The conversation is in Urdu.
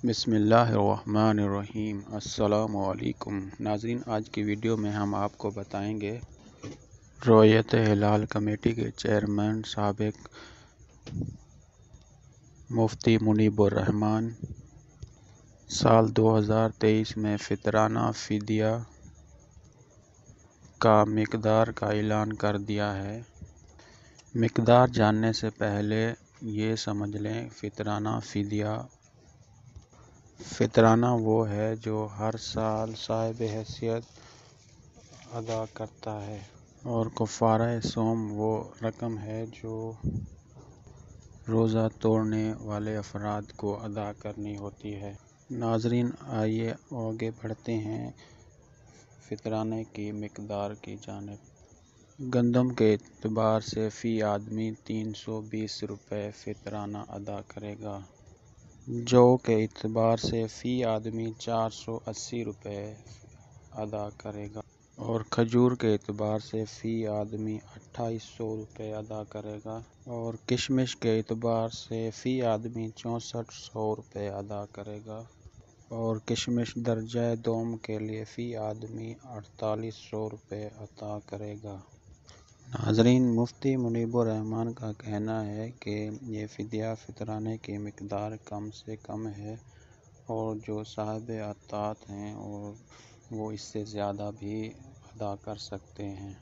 بسم اللہ الرحمن الرحیم۔ السلام علیکم ناظرین، آج کی ویڈیو میں ہم آپ کو بتائیں گے رؤیت ہلال کمیٹی کے چیئرمین سابق مفتی منیب الرحمن سال 2023 میں فطرانہ فدیہ کا مقدار کا اعلان کر دیا ہے۔ مقدار جاننے سے پہلے یہ سمجھ لیں، فطرانہ وہ ہے جو ہر سال صاحب حیثیت ادا کرتا ہے، اور کفارہ صوم وہ رقم ہے جو روزہ توڑنے والے افراد کو ادا کرنی ہوتی ہے۔ ناظرین، آئیے آگے بڑھتے ہیں فطرانے کی مقدار کی جانب۔ گندم کے اعتبار سے فی آدمی 320 روپے فطرانہ ادا کرے گا۔ جو کے اعتبار سے فی آدمی 480 روپے ادا کرے گا، اور کھجور کے اعتبار سے فی آدمی 2800 روپے ادا کرے گا، اور کشمش کے اعتبار سے فی آدمی 6400 روپے ادا کرے گا، اور کشمش درجہ دوم کے لیے فی آدمی 4800 روپے ادا کرے گا۔ ناظرین، مفتی منیب الرحمن کا کہنا ہے کہ یہ فدیہ فطرانے کی مقدار کم سے کم ہے، اور جو صاحب اطاعت ہیں وہ اس سے زیادہ بھی ادا کر سکتے ہیں۔